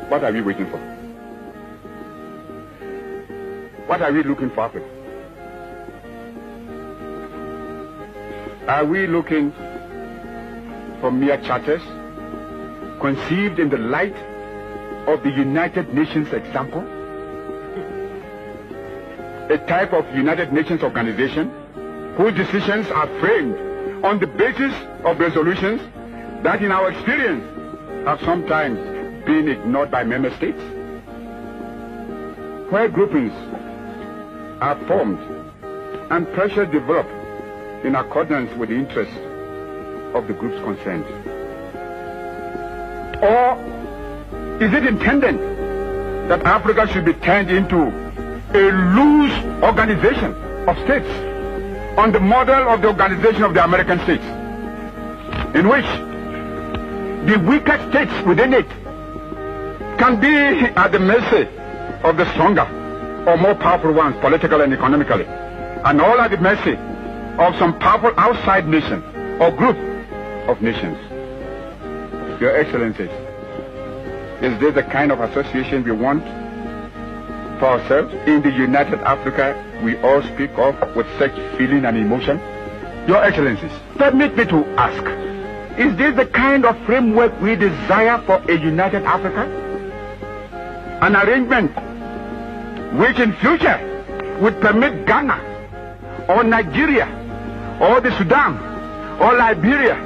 What are we waiting for? What are we looking for, Africa? Are we looking for mere charters conceived in the light of the United Nations example? A type of United Nations organization whose decisions are framed on the basis of resolutions that in our experience have sometimes been ignored by member states, where groupings are formed and pressure developed in accordance with the interests of the groups concerned? Or is it intended that Africa should be turned into a loose organization of states on the model of the organization of the American states, in which the weaker states within it can be at the mercy of the stronger or more powerful ones politically and economically, and all at the mercy of some powerful outside nation or group of nations? Your Excellencies, is this the kind of association we want for ourselves? In the United Africa we all speak of with such feeling and emotion? Your Excellencies, permit me to ask, is this the kind of framework we desire for a united Africa? An arrangement which in future would permit Ghana or Nigeria or the Sudan or Liberia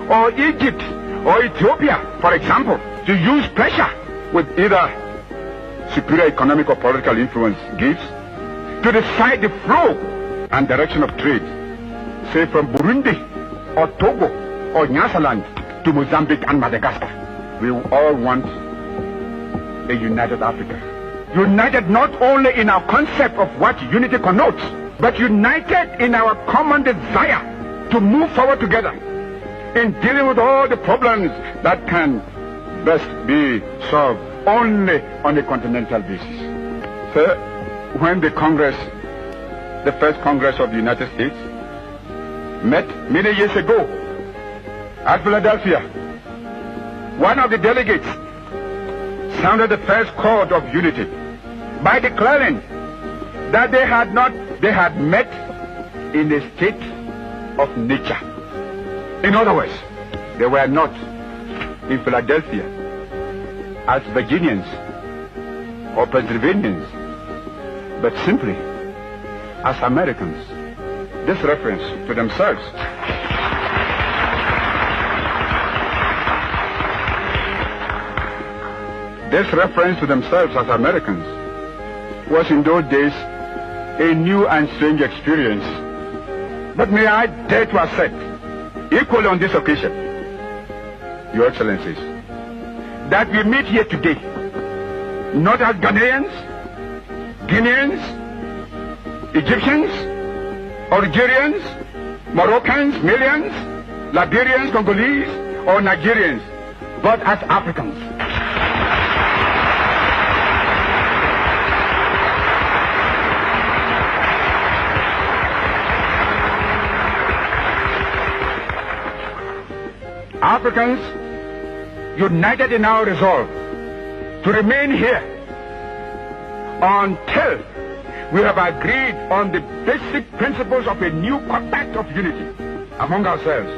or Egypt or Ethiopia, for example, to use pressure with either superior economic or political influence gives to decide the flow and direction of trade, say from Burundi or Togo or Nyasaland to Mozambique and Madagascar. We all want a united Africa. United not only in our concept of what unity connotes, but united in our common desire to move forward together in dealing with all the problems that can best be solved only on a continental basis. Sir, when the first Congress of the United States met many years ago at Philadelphia, one of the delegates sounded the first chord of unity by declaring that they had met in a state of nature. In other words, they were not in Philadelphia as Virginians or Pennsylvanians, but simply as Americans. This reference to themselves as Americans was in those days a new and strange experience. But may I dare to assert, equally on this occasion, Your Excellencies, that we meet here today not as Ghanaians, Guineans, Egyptians, Algerians, Moroccans, Malians, Liberians, Congolese, or Nigerians, but as Africans. Africans united in our resolve to remain here until we have agreed on the basic principles of a new compact of unity among ourselves,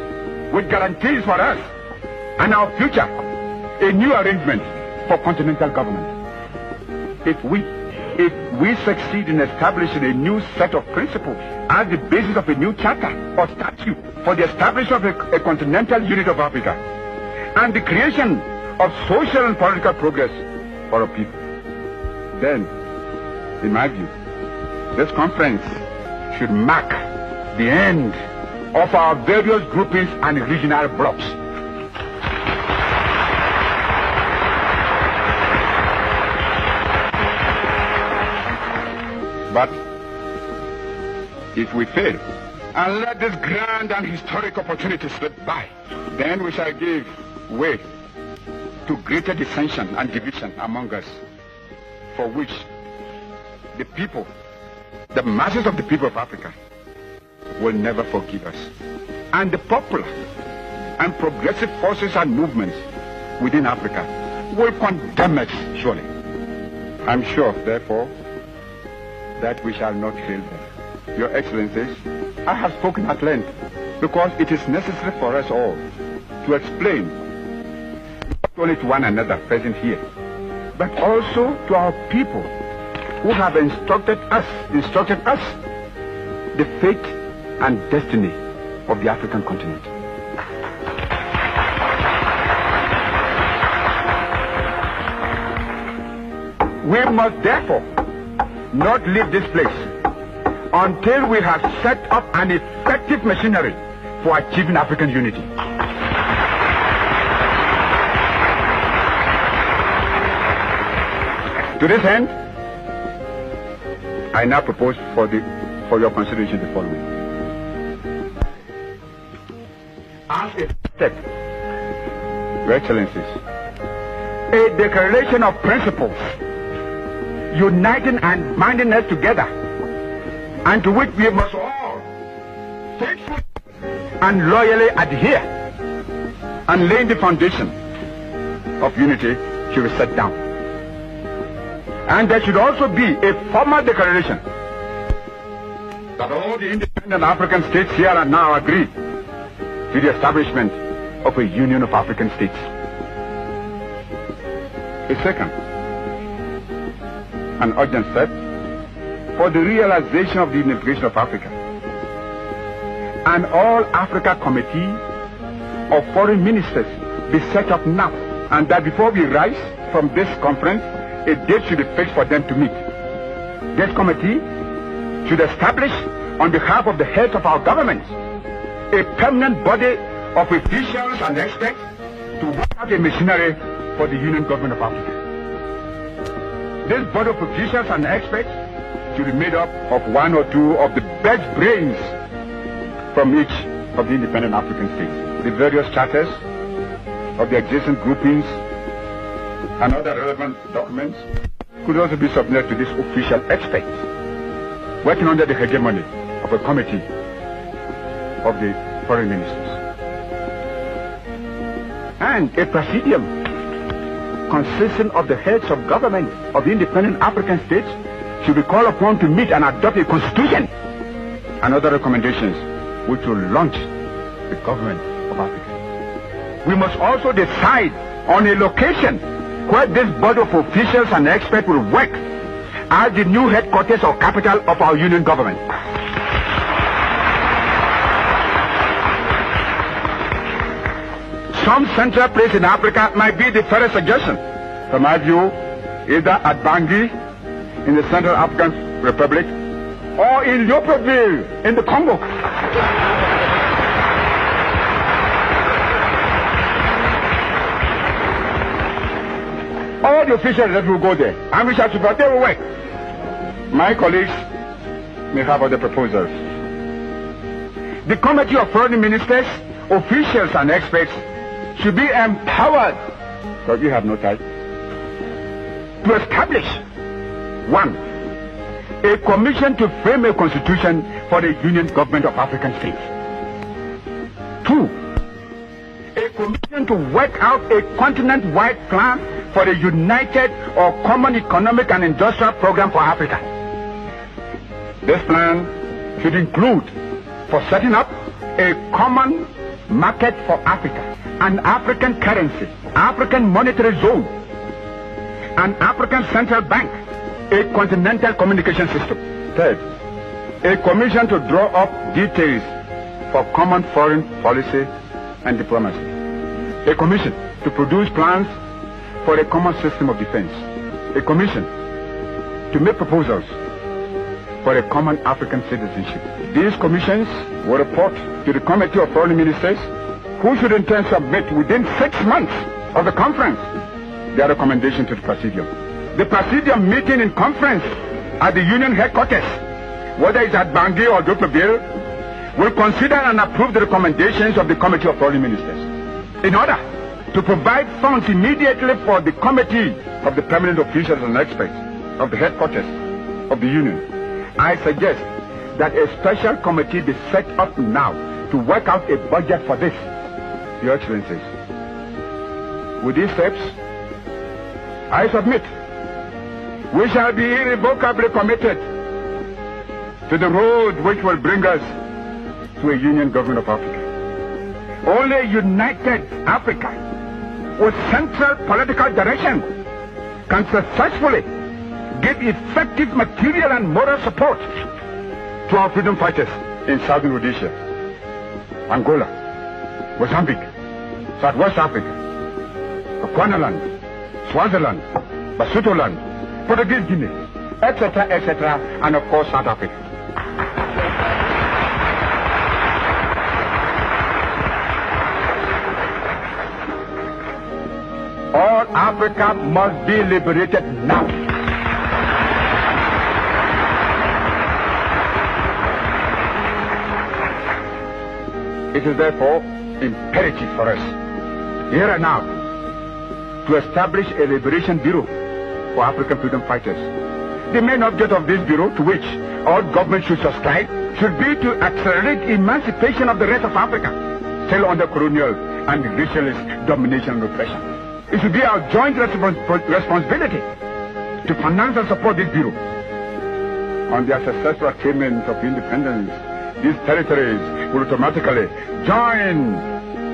with guarantees for us and our future, a new arrangement for continental government. If we succeed in establishing a new set of principles as the basis of a new charter or statute for the establishment of a continental unit of Africa and the creation of social and political progress for our people, then, in my view, this conference should mark the end of our various groupings and regional blocs. But if we fail and let this grand and historic opportunity slip by, then we shall give way to greater dissension and division among us, for which the people, the masses of the people of Africa, will never forgive us. And the popular and progressive forces and movements within Africa will condemn us, surely. I'm sure, therefore, that we shall not fail them. Your Excellencies, I have spoken at length because it is necessary for us all to explain not only to one another present here, but also to our people who have instructed us the fate and destiny of the African continent. We must therefore not leave this place until we have set up an effective machinery for achieving African unity. To this end, I now propose for your consideration the following. As a step, Your Excellencies, a declaration of principles uniting and binding us together, and to which we must all faithfully and loyally adhere, and laying the foundation of unity should be set down. And there should also be a formal declaration that all the independent African states here and now agree to the establishment of a Union of African States. A second, an urgent step for the realization of the unification of Africa. An All-Africa Committee of Foreign Ministers be set up now, and that before we rise from this conference, a date should be fixed for them to meet. This committee should establish, on behalf of the heads of our governments, a permanent body of officials and experts to work out a machinery for the Union Government of Africa. This body of officials and experts should be made up of one or two of the best brains from each of the independent African states. The various charters of the existing groupings and other relevant documents could also be submitted to these official experts, working under the hegemony of a committee of the foreign ministers. And a presidium consisting of the heads of government of the independent African states should be called upon to meet and adopt a constitution and other recommendations which will launch the government of Africa. We must also decide on a location where this body of officials and experts will work as the new headquarters or capital of our union government. Some central place in Africa might be the fairest suggestion. From my view, either at Bangui in the Central African Republic or in Libreville in the Congo. All the officials that will go there, and we shall support their work. My colleagues may have other proposals. The Committee of Foreign Ministers, officials and experts should be empowered, because we have no time, to establish, 1, a commission to frame a constitution for the Union Government of African States. 2, a commission to work out a continent-wide plan for a united or common economic and industrial program for Africa. This plan should include for setting up a common market for Africa, an African currency, African monetary zone, an African central bank, a continental communication system. 3rd, a commission to draw up details for common foreign policy and diplomacy. A commission to produce plans for a common system of defense. A commission to make proposals for a common African citizenship. These commissions will report to the Committee of Foreign Ministers, who should in turn submit within 6 months of the conference their recommendation to the Presidium. The Presidium meeting in conference at the Union headquarters, whether it's at Bangui or Libreville, will consider and approve the recommendations of the Committee of Foreign Ministers in order to provide funds immediately for the Committee of the permanent officials and experts of the headquarters of the Union. I suggest that a special committee be set up now to work out a budget for this. Your Excellencies, with these steps, I submit, we shall be irrevocably committed to the road which will bring us to a union government of Africa. Only a united Africa with central political direction can successfully give effective material and moral support to our freedom fighters in Southern Rhodesia, Angola, Mozambique, Southwest Africa, Bechuanaland, Swaziland, Basutoland, Portuguese Guinea, etc., and of course South Africa. All Africa must be liberated now. It is therefore imperative for us, here and now, to establish a liberation bureau for African freedom fighters. The main object of this bureau, to which all governments should subscribe, should be to accelerate emancipation of the rest of Africa, still under colonial and racialist domination and oppression. It should be our joint responsibility to finance and support this bureau. On their successful attainment of independence, these territories will automatically join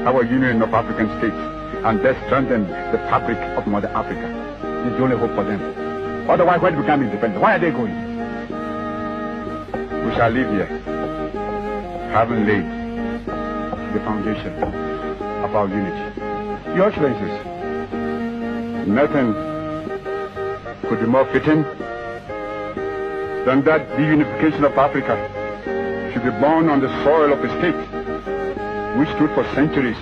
our Union of African States and thus strengthen the fabric of Mother Africa. It's the only hope for them. Otherwise, when we become independent, why are they going? We shall live here, having laid the foundation of our unity. Your Excellencies, nothing could be more fitting than that the unification of Africa should be born on the soil of a state which stood for centuries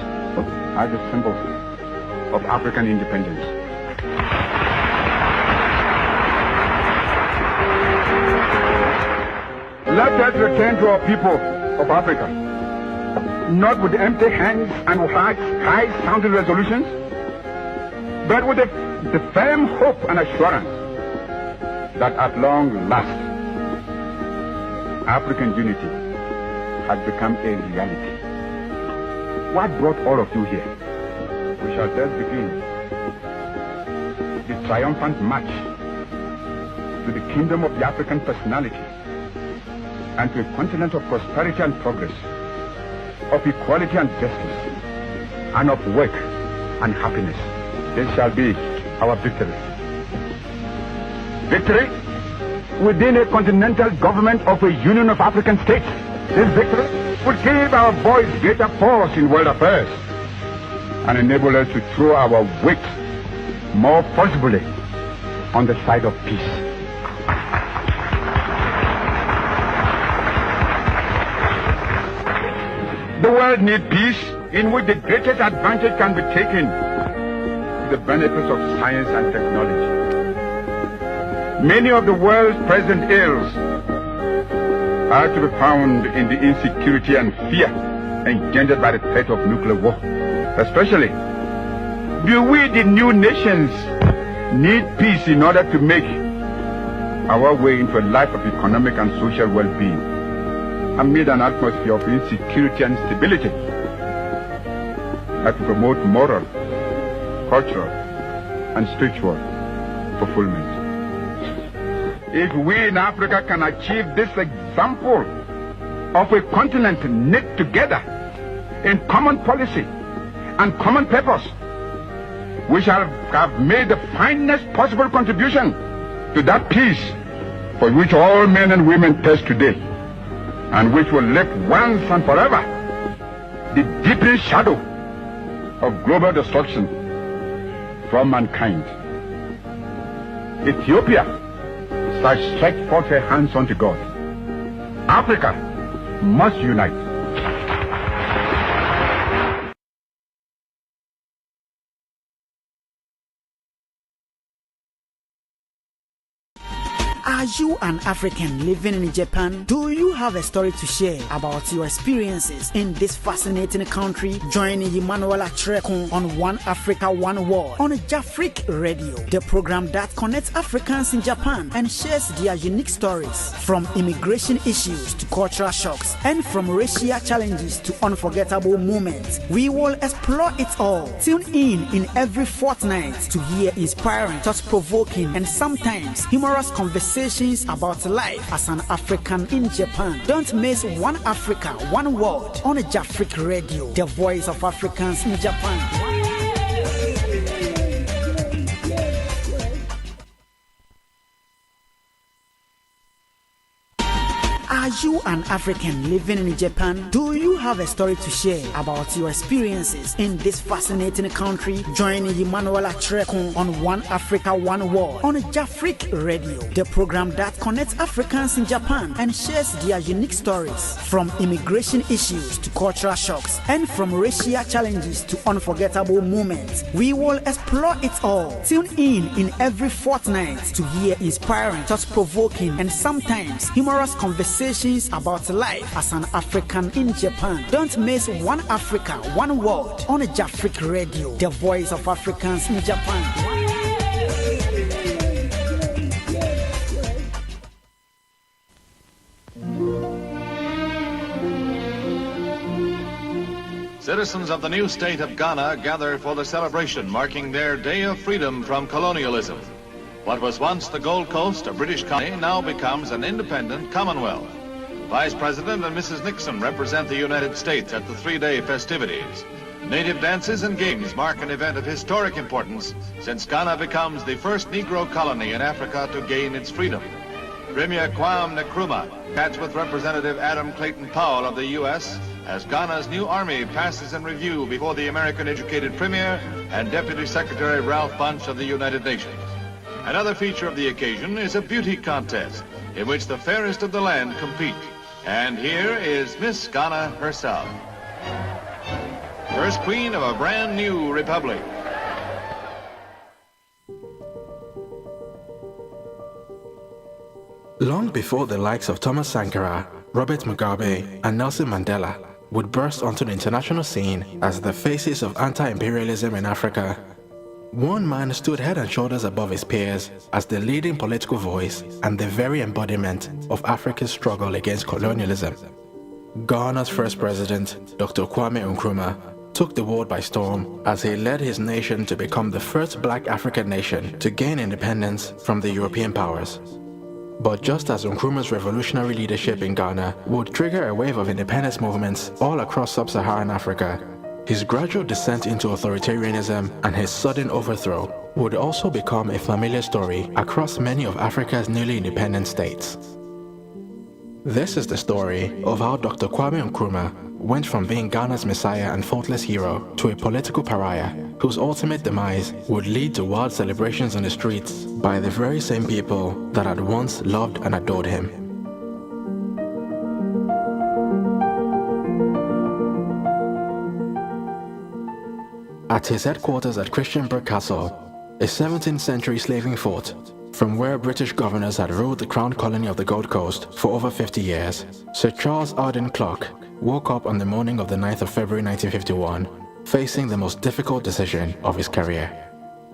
as a symbol of African independence. Let us return to our people of Africa, not with empty hands and with high-sounding resolutions, but with the firm hope and assurance that at long last, African unity has become a reality. What brought all of you here? We shall thus begin the triumphant march to the kingdom of the African personality and to a continent of prosperity and progress, of equality and justice, and of work and happiness. This shall be our victory. Victory within a continental government of a Union of African States. This victory would give our voice greater force in world affairs and enable us to throw our weight more forcibly on the side of peace. The world needs peace, in which the greatest advantage can be taken to the benefits of science and technology. Many of the world's present ills are to be found in the insecurity and fear engendered by the threat of nuclear war. Especially, do we, the new nations, need peace in order to make our way into a life of economic and social well-being amid an atmosphere of insecurity and instability that will promote moral, cultural, and spiritual fulfillment. If we in Africa can achieve this example of a continent knit together in common policy and common purpose, we shall have made the finest possible contribution to that peace for which all men and women thirst today, and which will lift once and forever the deepening shadow of global destruction from mankind. Ethiopia shall stretch forth her hands unto God. Africa must unite. Are you an African living in Japan? Do you have a story to share about your experiences in this fascinating country? Join Emmanuel Atrekun on One Africa, One World on Jafric Radio, the program that connects Africans in Japan and shares their unique stories, from immigration issues to cultural shocks and from racial challenges to unforgettable moments. We will explore it all. Tune in every fortnight to hear inspiring, thought-provoking and sometimes humorous conversations about life as an African in Japan. Don't miss One Africa, One World on Jafric Radio, the voice of Africans in Japan. Are you an African living in Japan? Do you have a story to share about your experiences in this fascinating country? Join Emmanuel Atrekun on One Africa, One World on Jafric Radio, the program that connects Africans in Japan and shares their unique stories, from immigration issues to cultural shocks and from racial challenges to unforgettable moments. We will explore it all. Tune in every fortnight to hear inspiring, thought-provoking and sometimes humorous conversations about life as an African in Japan. Don't miss One Africa, One World on Jafric Radio, the voice of Africans in Japan. Citizens of the new state of Ghana gather for the celebration marking their Day of Freedom from colonialism. What was once the Gold Coast, a British colony, now becomes an independent Commonwealth. Vice President and Mrs. Nixon represent the United States at the three-day festivities. Native dances and games mark an event of historic importance since Ghana becomes the first Negro colony in Africa to gain its freedom. Premier Kwame Nkrumah chats with Representative Adam Clayton Powell of the U.S. as Ghana's new army passes in review before the American-educated Premier and Deputy Secretary Ralph Bunche of the United Nations. Another feature of the occasion is a beauty contest in which the fairest of the land compete. And here is Miss Ghana herself, first queen of a brand new republic. Long before the likes of Thomas Sankara, Robert Mugabe, and Nelson Mandela would burst onto the international scene as the faces of anti-imperialism in Africa, one man stood head and shoulders above his peers as the leading political voice and the very embodiment of Africa's struggle against colonialism. Ghana's first president, Dr. Kwame Nkrumah, took the world by storm as he led his nation to become the first black African nation to gain independence from the European powers. But just as Nkrumah's revolutionary leadership in Ghana would trigger a wave of independence movements all across sub-Saharan Africa, his gradual descent into authoritarianism and his sudden overthrow would also become a familiar story across many of Africa's newly independent states. This is the story of how Dr. Kwame Nkrumah went from being Ghana's messiah and faultless hero to a political pariah whose ultimate demise would lead to wild celebrations on the streets by the very same people that had once loved and adored him. At his headquarters at Christiansburg Castle, a 17th century slaving fort, from where British governors had ruled the crown colony of the Gold Coast for over 50 years, Sir Charles Arden Clarke woke up on the morning of the 9th of February 1951, facing the most difficult decision of his career.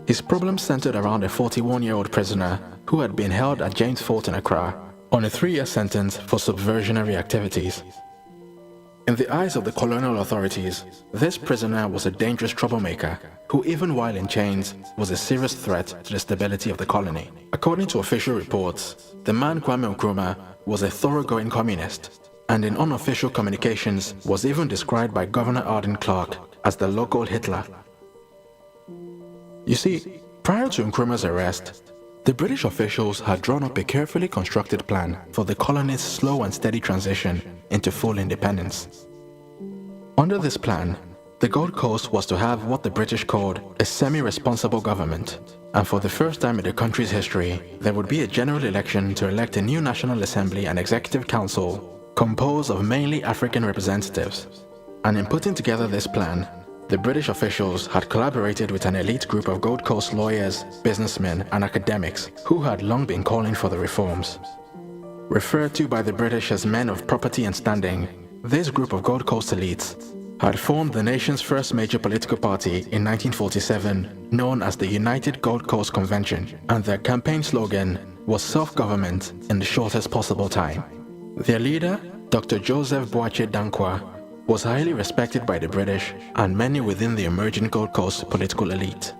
His problems centered around a 41-year-old prisoner who had been held at James Fort in Accra on a 3-year sentence for subversionary activities. In the eyes of the colonial authorities, this prisoner was a dangerous troublemaker who, even while in chains, was a serious threat to the stability of the colony. According to official reports, the man Kwame Nkrumah was a thoroughgoing communist, and in unofficial communications was even described by Governor Arden Clarke as the local Hitler. You see, prior to Nkrumah's arrest, the British officials had drawn up a carefully constructed plan for the colony's slow and steady transition into full independence. Under this plan, the Gold Coast was to have what the British called a semi-responsible government, and for the first time in the country's history, there would be a general election to elect a new National Assembly and Executive Council composed of mainly African representatives. And in putting together this plan, the British officials had collaborated with an elite group of Gold Coast lawyers, businessmen, and academics who had long been calling for the reforms. Referred to by the British as men of property and standing, this group of Gold Coast elites had formed the nation's first major political party in 1947, known as the United Gold Coast Convention, and their campaign slogan was self-government in the shortest possible time. Their leader, Dr. Joseph Boakai Danquah, was highly respected by the British and many within the emerging Gold Coast political elite.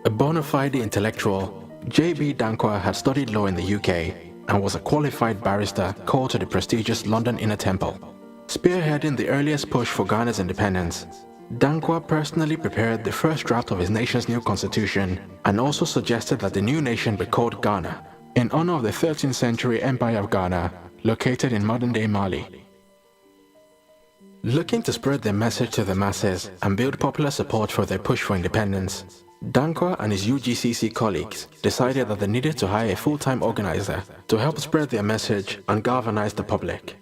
A bona fide intellectual, J.B. Danquah had studied law in the UK and was a qualified barrister called to the prestigious London Inner Temple. Spearheading the earliest push for Ghana's independence, Danquah personally prepared the first draft of his nation's new constitution and also suggested that the new nation be called Ghana, in honor of the 13th century Empire of Ghana, located in modern-day Mali. Looking to spread their message to the masses and build popular support for their push for independence, Danquah and his UGCC colleagues decided that they needed to hire a full-time organizer to help spread their message and galvanize the public.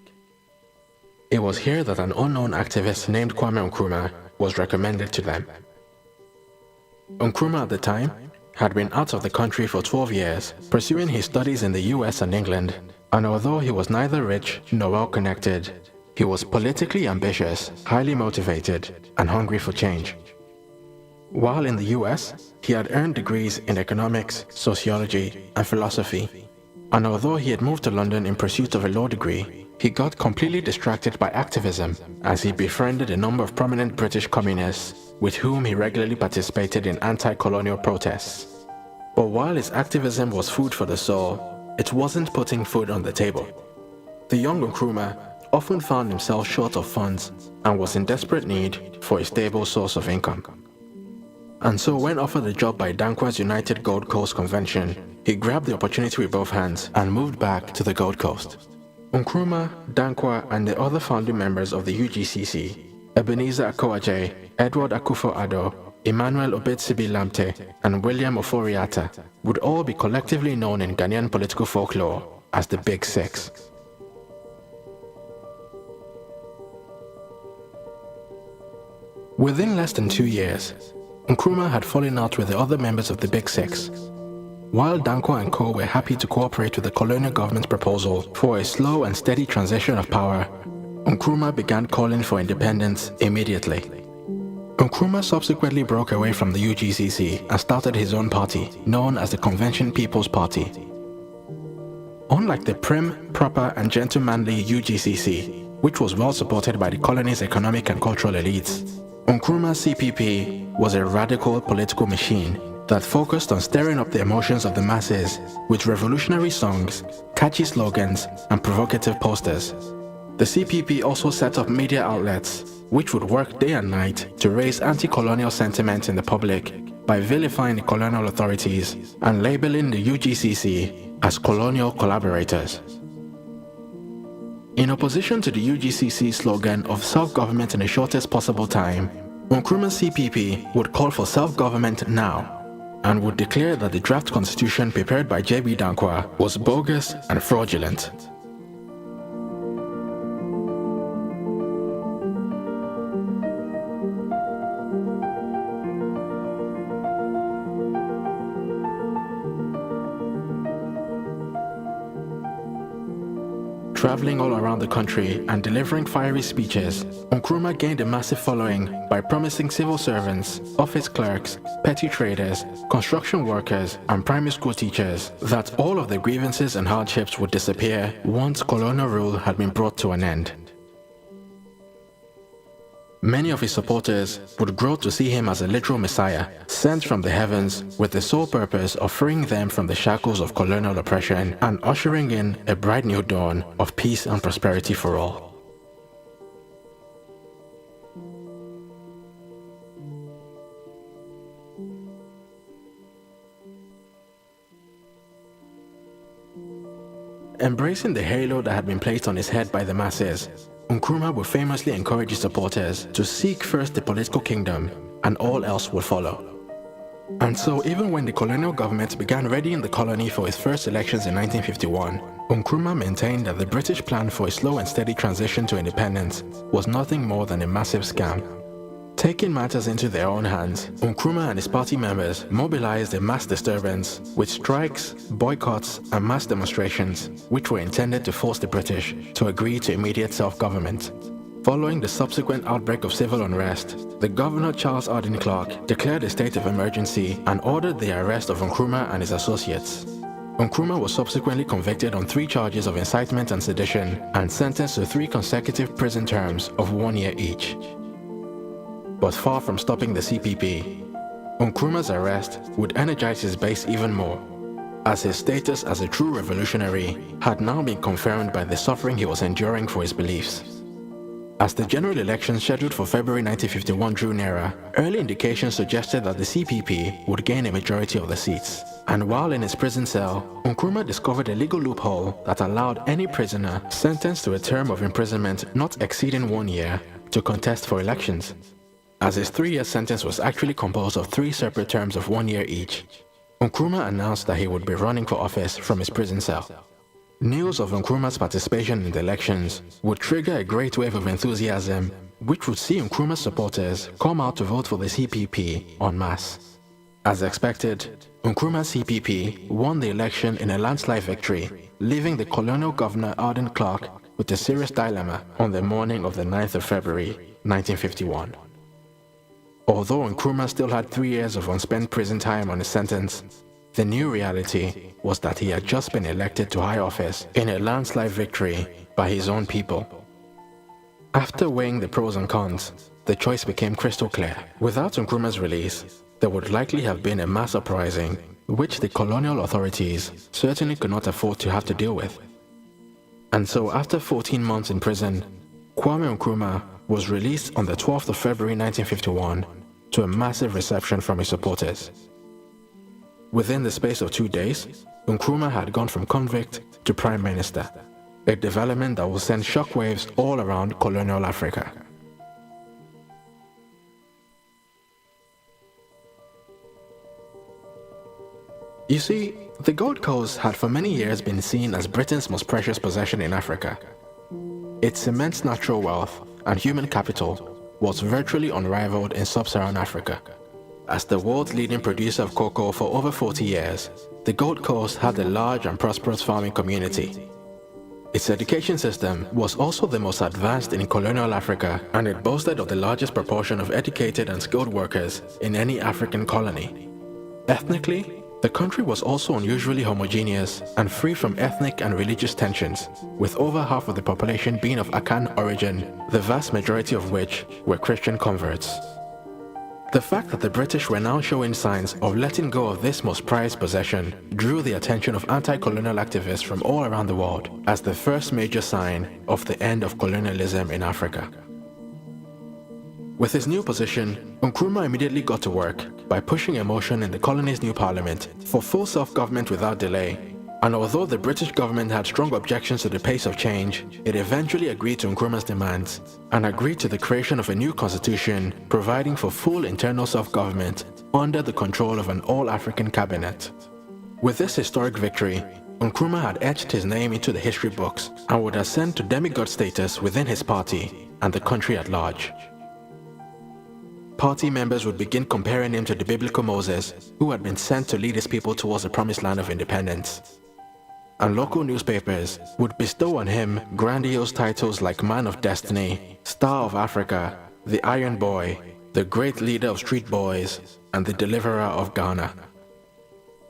It was here that an unknown activist named Kwame Nkrumah was recommended to them. Nkrumah at the time had been out of the country for 12 years, pursuing his studies in the US and England, and although he was neither rich nor well-connected, he was politically ambitious, highly motivated, and hungry for change. While in the US, he had earned degrees in economics, sociology, and philosophy, and although he had moved to London in pursuit of a law degree, he got completely distracted by activism as he befriended a number of prominent British communists with whom he regularly participated in anti-colonial protests. But while his activism was food for the soul, it wasn't putting food on the table. The young Nkrumah often found himself short of funds and was in desperate need for a stable source of income. And so when offered a job by Danquah's United Gold Coast Convention, he grabbed the opportunity with both hands and moved back to the Gold Coast. Nkrumah, Danquah, and the other founding members of the UGCC, Ebenezer Akwaje, Edward Akufo-Addo, Emmanuel Obetsebi-Lamte, and William Ofori-Atta, would all be collectively known in Ghanaian political folklore as the Big Six. Within less than 2 years, Nkrumah had fallen out with the other members of the Big Six. While Danquah and co. were happy to cooperate with the colonial government's proposal for a slow and steady transition of power, Nkrumah began calling for independence immediately. Nkrumah subsequently broke away from the UGCC and started his own party, known as the Convention People's Party. Unlike the prim, proper, and gentlemanly UGCC, which was well supported by the colony's economic and cultural elites, Nkrumah's CPP was a radical political machine that focused on stirring up the emotions of the masses with revolutionary songs, catchy slogans, and provocative posters. The CPP also set up media outlets which would work day and night to raise anti-colonial sentiment in the public by vilifying the colonial authorities and labeling the UGCC as colonial collaborators. In opposition to the UGCC slogan of self-government in the shortest possible time, Nkrumah's CPP would call for self-government now and would declare that the draft constitution prepared by J.B. Danquah was bogus and fraudulent. Traveling all around the country and delivering fiery speeches, Nkrumah gained a massive following by promising civil servants, office clerks, petty traders, construction workers, and primary school teachers that all of their grievances and hardships would disappear once colonial rule had been brought to an end. Many of his supporters would grow to see him as a literal messiah, sent from the heavens with the sole purpose of freeing them from the shackles of colonial oppression and ushering in a bright new dawn of peace and prosperity for all. Embracing the halo that had been placed on his head by the masses, Nkrumah would famously encourage his supporters to seek first the political kingdom, and all else would follow. And so even when the colonial government began readying the colony for its first elections in 1951, Nkrumah maintained that the British plan for a slow and steady transition to independence was nothing more than a massive scam. Taking matters into their own hands, Nkrumah and his party members mobilized a mass disturbance with strikes, boycotts, and mass demonstrations, which were intended to force the British to agree to immediate self-government. Following the subsequent outbreak of civil unrest, the Governor Charles Arden Clark declared a state of emergency and ordered the arrest of Nkrumah and his associates. Nkrumah was subsequently convicted on 3 charges of incitement and sedition and sentenced to 3 consecutive prison terms of 1 year each. But far from stopping the CPP, Nkrumah's arrest would energize his base even more, as his status as a true revolutionary had now been confirmed by the suffering he was enduring for his beliefs. As the general election scheduled for February 1951 drew nearer, early indications suggested that the CPP would gain a majority of the seats. And while in his prison cell, Nkrumah discovered a legal loophole that allowed any prisoner sentenced to a term of imprisonment not exceeding 1 year to contest for elections, as his 3-year sentence was actually composed of 3 separate terms of 1 year each. Nkrumah announced that he would be running for office from his prison cell. News of Nkrumah's participation in the elections would trigger a great wave of enthusiasm, which would see Nkrumah's supporters come out to vote for the CPP en masse. As expected, Nkrumah's CPP won the election in a landslide victory, leaving the colonial governor Arden Clark with a serious dilemma on the morning of the 9th of February, 1951. Although Nkrumah still had 3 years of unspent prison time on his sentence, the new reality was that he had just been elected to high office in a landslide victory by his own people. After weighing the pros and cons, the choice became crystal clear. Without Nkrumah's release, there would likely have been a mass uprising, which the colonial authorities certainly could not afford to have to deal with. And so after 14 months in prison, Kwame Nkrumah was released on the 12th of February 1951 to a massive reception from his supporters. Within the space of 2 days, Nkrumah had gone from convict to prime minister, a development that will send shockwaves all around colonial Africa. You see, the Gold Coast had for many years been seen as Britain's most precious possession in Africa. Its immense natural wealth and human capital was virtually unrivaled in sub-Saharan Africa. As the world's leading producer of cocoa for over 40 years, the Gold Coast had a large and prosperous farming community. Its education system was also the most advanced in colonial Africa, and it boasted of the largest proportion of educated and skilled workers in any African colony. Ethnically, the country was also unusually homogeneous and free from ethnic and religious tensions, with over half of the population being of Akan origin, the vast majority of which were Christian converts. The fact that the British were now showing signs of letting go of this most prized possession drew the attention of anti-colonial activists from all around the world as the first major sign of the end of colonialism in Africa. With his new position, Nkrumah immediately got to work by pushing a motion in the colony's new parliament for full self-government without delay. And although the British government had strong objections to the pace of change, it eventually agreed to Nkrumah's demands and agreed to the creation of a new constitution providing for full internal self-government under the control of an all-African cabinet. With this historic victory, Nkrumah had etched his name into the history books and would ascend to demigod status within his party and the country at large. Party members would begin comparing him to the biblical Moses, who had been sent to lead his people towards the promised land of independence. And local newspapers would bestow on him grandiose titles like Man of Destiny, Star of Africa, the Iron Boy, the Great Leader of Street Boys, and the Deliverer of Ghana.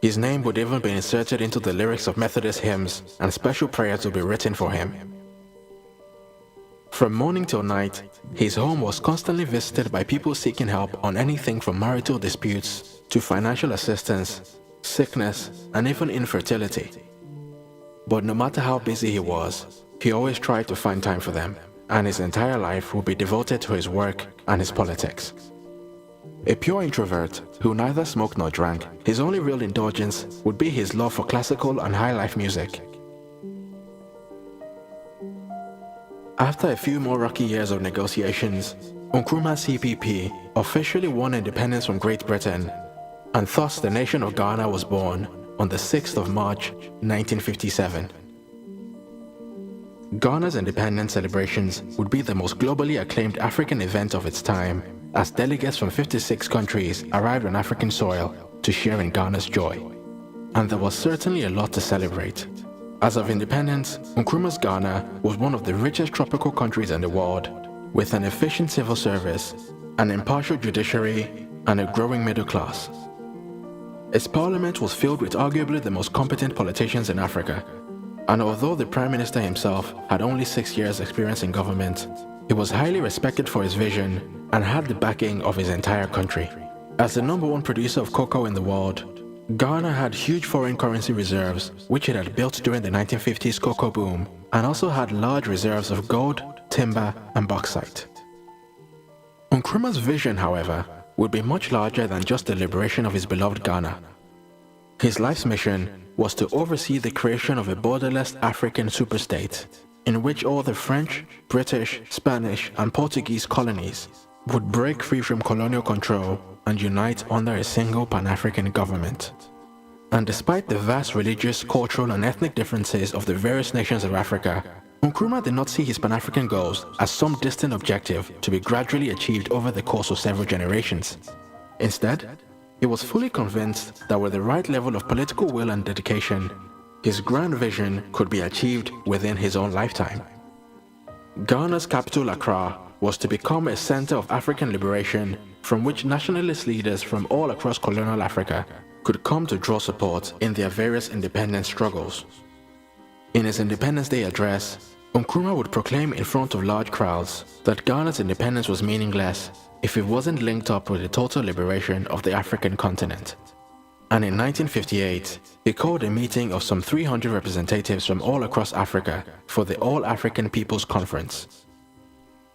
His name would even be inserted into the lyrics of Methodist hymns, and special prayers would be written for him. From morning till night, his home was constantly visited by people seeking help on anything from marital disputes to financial assistance, sickness, and even infertility. But no matter how busy he was, he always tried to find time for them, and his entire life would be devoted to his work and his politics. A pure introvert who neither smoked nor drank, his only real indulgence would be his love for classical and high life music. After a few more rocky years of negotiations, Nkrumah's CPP officially won independence from Great Britain, and thus the nation of Ghana was born on the 6th of March, 1957. Ghana's independence celebrations would be the most globally acclaimed African event of its time, as delegates from 56 countries arrived on African soil to share in Ghana's joy. And there was certainly a lot to celebrate. As of independence, Nkrumah's Ghana was one of the richest tropical countries in the world, with an efficient civil service, an impartial judiciary, and a growing middle class. Its parliament was filled with arguably the most competent politicians in Africa, and although the Prime Minister himself had only 6 years' experience in government, he was highly respected for his vision and had the backing of his entire country. As the #1 producer of cocoa in the world, Ghana had huge foreign currency reserves, which it had built during the 1950s cocoa boom, and also had large reserves of gold, timber, and bauxite. Nkrumah's vision, however, would be much larger than just the liberation of his beloved Ghana. His life's mission was to oversee the creation of a borderless African superstate, in which all the French, British, Spanish, and Portuguese colonies would break free from colonial control and unite under a single Pan-African government. And despite the vast religious, cultural, and ethnic differences of the various nations of Africa, Nkrumah did not see his Pan-African goals as some distant objective to be gradually achieved over the course of several generations. Instead, he was fully convinced that with the right level of political will and dedication, his grand vision could be achieved within his own lifetime. Ghana's capital, Accra, was to become a center of African liberation from which nationalist leaders from all across colonial Africa could come to draw support in their various independence struggles. In his Independence Day address, Nkrumah would proclaim in front of large crowds that Ghana's independence was meaningless if it wasn't linked up with the total liberation of the African continent. And in 1958, he called a meeting of some 300 representatives from all across Africa for the All-African People's Conference.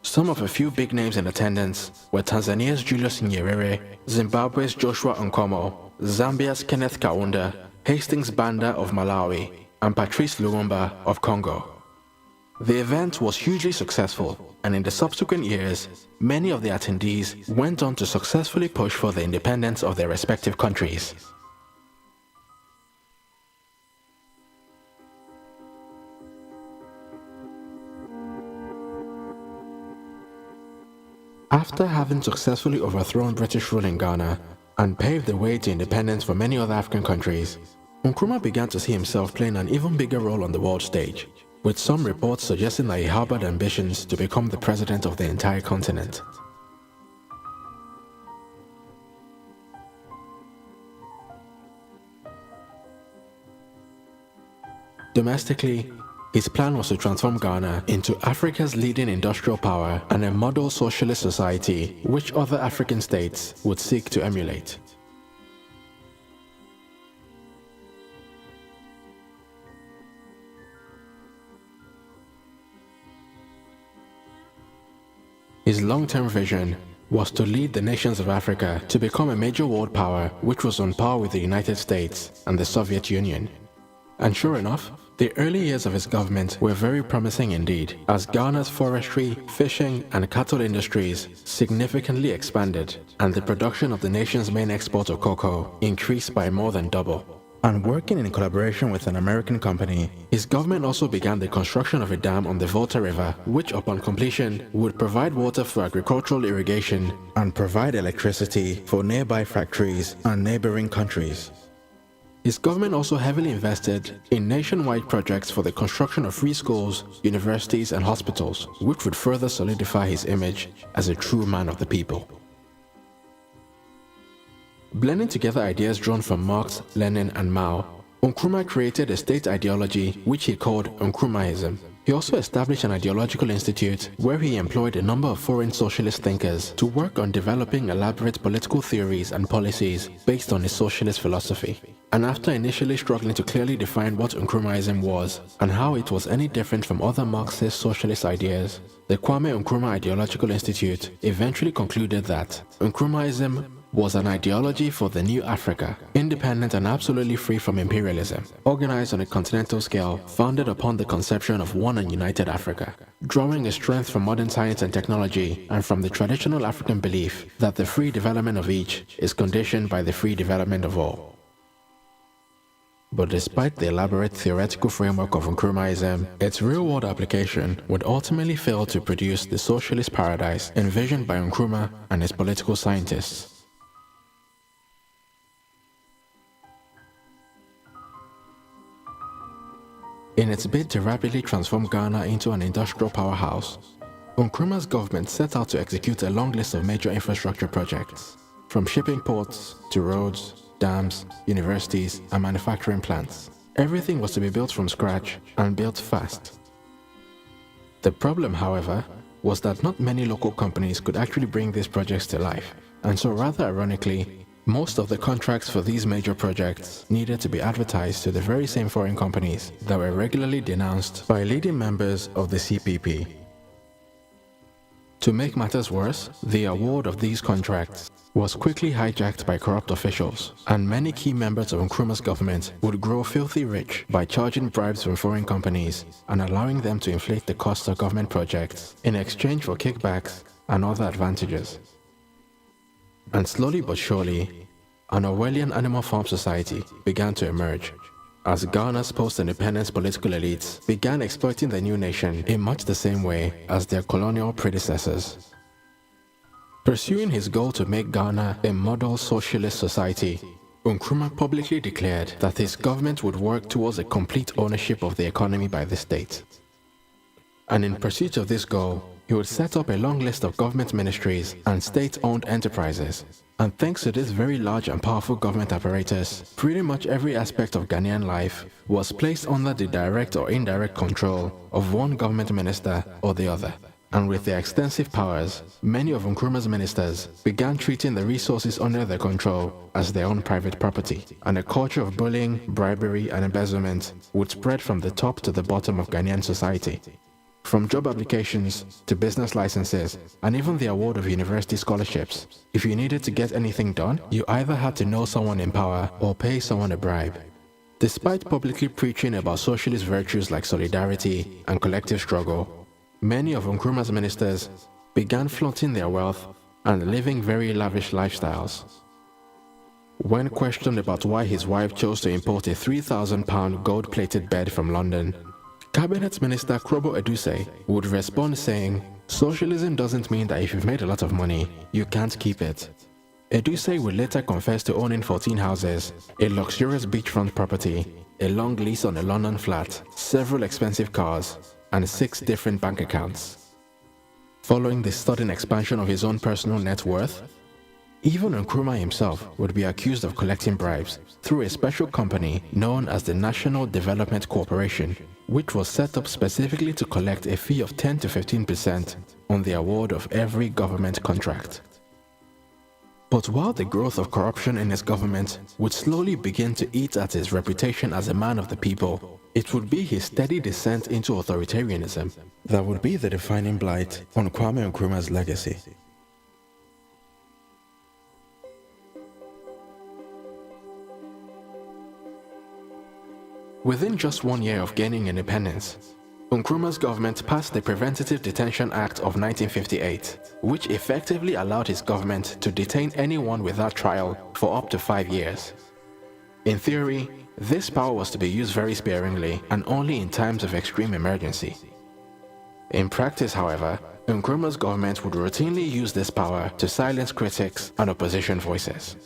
Some of a few big names in attendance were Tanzania's Julius Nyerere, Zimbabwe's Joshua Nkomo, Zambia's Kenneth Kaunda, Hastings Banda of Malawi, and Patrice Lumumba of Congo. The event was hugely successful, and in the subsequent years, many of the attendees went on to successfully push for the independence of their respective countries. After having successfully overthrown British rule in Ghana and paved the way to independence for many other African countries, Nkrumah began to see himself playing an even bigger role on the world stage, with some reports suggesting that he harbored ambitions to become the president of the entire continent. Domestically, his plan was to transform Ghana into Africa's leading industrial power and a model socialist society which other African states would seek to emulate. His long-term vision was to lead the nations of Africa to become a major world power which was on par with the United States and the Soviet Union. And sure enough, the early years of his government were very promising indeed, as Ghana's forestry, fishing, and cattle industries significantly expanded, and the production of the nation's main export of cocoa increased by more than double. And working in collaboration with an American company, his government also began the construction of a dam on the Volta River, which upon completion would provide water for agricultural irrigation and provide electricity for nearby factories and neighboring countries. His government also heavily invested in nationwide projects for the construction of free schools, universities, and hospitals, which would further solidify his image as a true man of the people. Blending together ideas drawn from Marx, Lenin, and Mao, Nkrumah created a state ideology which he called Nkrumahism. He also established an ideological institute where he employed a number of foreign socialist thinkers to work on developing elaborate political theories and policies based on his socialist philosophy. And after initially struggling to clearly define what Nkrumahism was and how it was any different from other Marxist socialist ideas, the Kwame Nkrumah Ideological Institute eventually concluded that Nkrumahism was an ideology for the new Africa, independent and absolutely free from imperialism, organized on a continental scale, founded upon the conception of one and united Africa, drawing its strength from modern science and technology and from the traditional African belief that the free development of each is conditioned by the free development of all. But despite the elaborate theoretical framework of Nkrumahism, its real-world application would ultimately fail to produce the socialist paradise envisioned by Nkrumah and his political scientists. In its bid to rapidly transform Ghana into an industrial powerhouse, Nkrumah's government set out to execute a long list of major infrastructure projects, from shipping ports to roads, dams, universities, and manufacturing plants. Everything was to be built from scratch and built fast. The problem, however, was that not many local companies could actually bring these projects to life, and so rather ironically, most of the contracts for these major projects needed to be advertised to the very same foreign companies that were regularly denounced by leading members of the CPP. To make matters worse, the award of these contracts was quickly hijacked by corrupt officials, and many key members of Nkrumah's government would grow filthy rich by charging bribes from foreign companies and allowing them to inflate the cost of government projects in exchange for kickbacks and other advantages. And slowly but surely, an Orwellian animal farm society began to emerge, as Ghana's post-independence political elites began exploiting the new nation in much the same way as their colonial predecessors. Pursuing his goal to make Ghana a model socialist society, Nkrumah publicly declared that his government would work towards a complete ownership of the economy by the state. And in pursuit of this goal, he would set up a long list of government ministries and state-owned enterprises. And thanks to this very large and powerful government apparatus, pretty much every aspect of Ghanaian life was placed under the direct or indirect control of one government minister or the other. And with their extensive powers, many of Nkrumah's ministers began treating the resources under their control as their own private property, and a culture of bullying, bribery, and embezzlement would spread from the top to the bottom of Ghanaian society. From job applications to business licenses and even the award of university scholarships, if you needed to get anything done, you either had to know someone in power or pay someone a bribe. Despite publicly preaching about socialist virtues like solidarity and collective struggle, many of Nkrumah's ministers began flaunting their wealth and living very lavish lifestyles. When questioned about why his wife chose to import a £3,000 gold-plated bed from London, Cabinet Minister Krobo Edusei would respond saying, "Socialism doesn't mean that if you've made a lot of money, you can't keep it." Edusei would later confess to owning 14 houses, a luxurious beachfront property, a long lease on a London flat, several expensive cars, and 6 different bank accounts. Following the sudden expansion of his own personal net worth, even Nkrumah himself would be accused of collecting bribes through a special company known as the National Development Corporation, which was set up specifically to collect a fee of 10 to 15% on the award of every government contract. But while the growth of corruption in his government would slowly begin to eat at his reputation as a man of the people, it would be his steady descent into authoritarianism that would be the defining blight on Kwame Nkrumah's legacy. Within just 1 year of gaining independence, Nkrumah's government passed the Preventative Detention Act of 1958, which effectively allowed his government to detain anyone without trial for up to 5 years. In theory, this power was to be used very sparingly and only in times of extreme emergency. In practice, however, Nkrumah's government would routinely use this power to silence critics and opposition voices.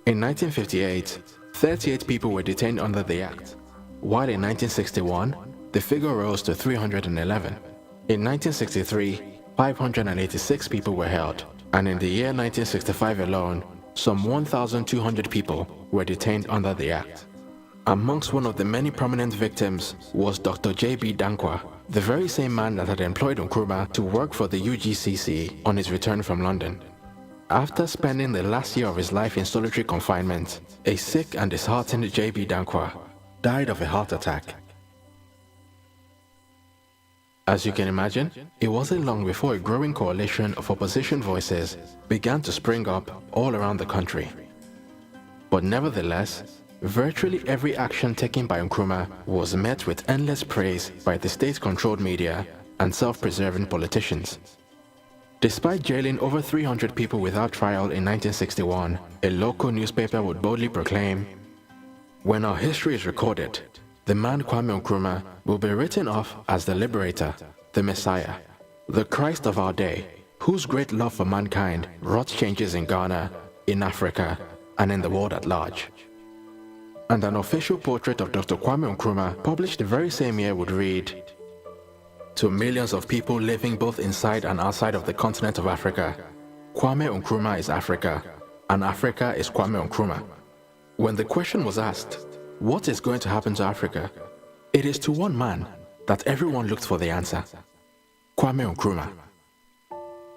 In 1958, 38 people were detained under the act, while in 1961, the figure rose to 311. In 1963, 586 people were held, and in the year 1965 alone, some 1,200 people were detained under the act. Amongst one of the many prominent victims was Dr. J.B. Dankwa, the very same man that had employed Nkrumah to work for the UGCC on his return from London. After spending the last year of his life in solitary confinement, a sick and disheartened J.B. Dankwa died of a heart attack. As you can imagine, it wasn't long before a growing coalition of opposition voices began to spring up all around the country. But nevertheless, virtually every action taken by Nkrumah was met with endless praise by the state-controlled media and self-preserving politicians. Despite jailing over 300 people without trial in 1961, a local newspaper would boldly proclaim, When our history is recorded, the man Kwame Nkrumah will be written off as the liberator, the Messiah, the Christ of our day, whose great love for mankind wrought changes in Ghana, in Africa, and in the world at large. And an official portrait of Dr. Kwame Nkrumah, published the very same year, would read, "To millions of people living both inside and outside of the continent of Africa, Kwame Nkrumah is Africa, and Africa is Kwame Nkrumah." When the question was asked, what is going to happen to Africa? It is to one man that everyone looked for the answer: Kwame Nkrumah.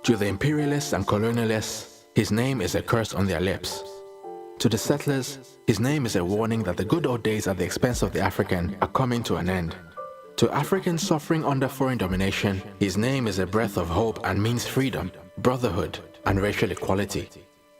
To the imperialists and colonialists, his name is a curse on their lips. To the settlers, his name is a warning that the good old days at the expense of the African are coming to an end. To Africans suffering under foreign domination, his name is a breath of hope and means freedom, brotherhood, and racial equality.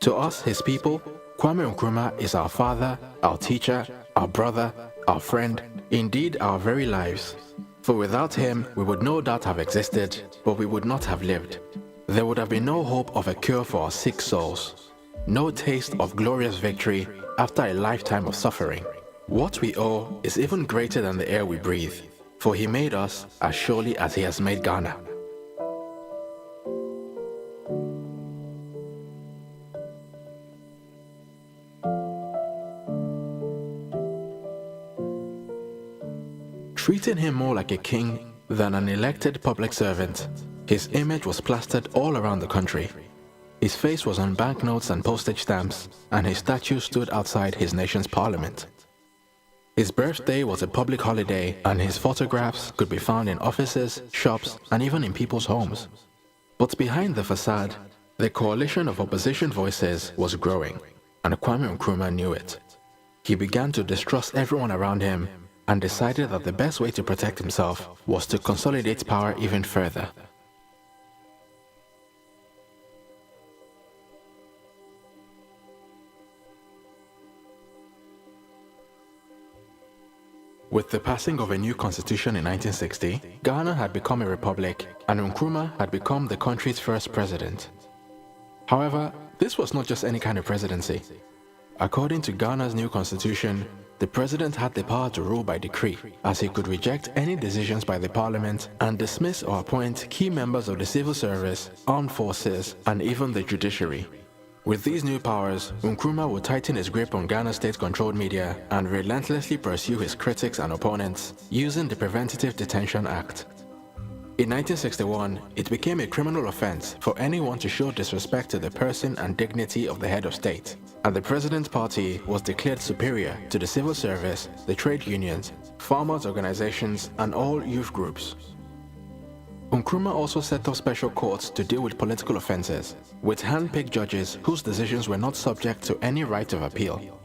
To us, his people, Kwame Nkrumah is our father, our teacher, our brother, our friend, indeed our very lives. For without him, we would no doubt have existed, but we would not have lived. There would have been no hope of a cure for our sick souls, no taste of glorious victory after a lifetime of suffering. What we owe is even greater than the air we breathe, for he made us as surely as he has made Ghana. Treating him more like a king than an elected public servant, his image was plastered all around the country. His face was on banknotes and postage stamps, and his statue stood outside his nation's parliament. His birthday was a public holiday, and his photographs could be found in offices, shops, and even in people's homes. But behind the facade, the coalition of opposition voices was growing, and Kwame Nkrumah knew it. He began to distrust everyone around him and decided that the best way to protect himself was to consolidate power even further. With the passing of a new constitution in 1960, Ghana had become a republic and Nkrumah had become the country's first president. However, this was not just any kind of presidency. According to Ghana's new constitution, the president had the power to rule by decree, as he could reject any decisions by the parliament and dismiss or appoint key members of the civil service, armed forces, and even the judiciary. With these new powers, Nkrumah would tighten his grip on Ghana's state-controlled media and relentlessly pursue his critics and opponents using the Preventative Detention Act. In 1961, it became a criminal offense for anyone to show disrespect to the person and dignity of the head of state, and the president's party was declared superior to the civil service, the trade unions, farmers' organizations, and all youth groups. Nkrumah also set up special courts to deal with political offenses, with hand-picked judges whose decisions were not subject to any right of appeal.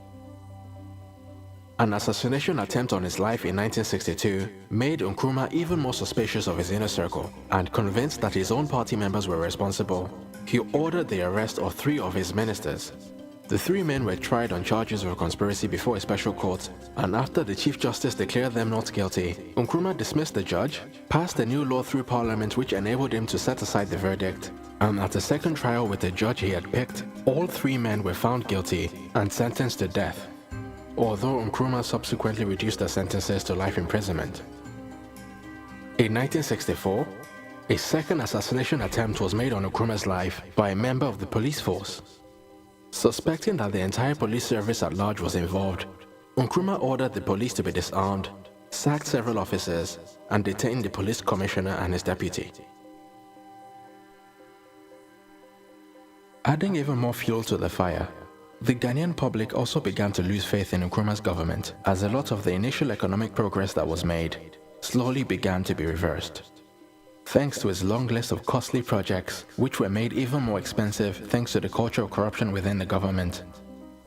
An assassination attempt on his life in 1962 made Nkrumah even more suspicious of his inner circle, and convinced that his own party members were responsible, he ordered the arrest of 3 of his ministers. The 3 men were tried on charges of conspiracy before a special court, and after the Chief Justice declared them not guilty, Nkrumah dismissed the judge, passed a new law through parliament which enabled him to set aside the verdict, and at a second trial with the judge he had picked, all 3 men were found guilty and sentenced to death, although Nkrumah subsequently reduced their sentences to life imprisonment. In 1964, a second assassination attempt was made on Nkrumah's life by a member of the police force. Suspecting that the entire police service at large was involved, Nkrumah ordered the police to be disarmed, sacked several officers, and detained the police commissioner and his deputy. Adding even more fuel to the fire, the Ghanaian public also began to lose faith in Nkrumah's government, as a lot of the initial economic progress that was made slowly began to be reversed. Thanks to his long list of costly projects, which were made even more expensive thanks to the culture of corruption within the government,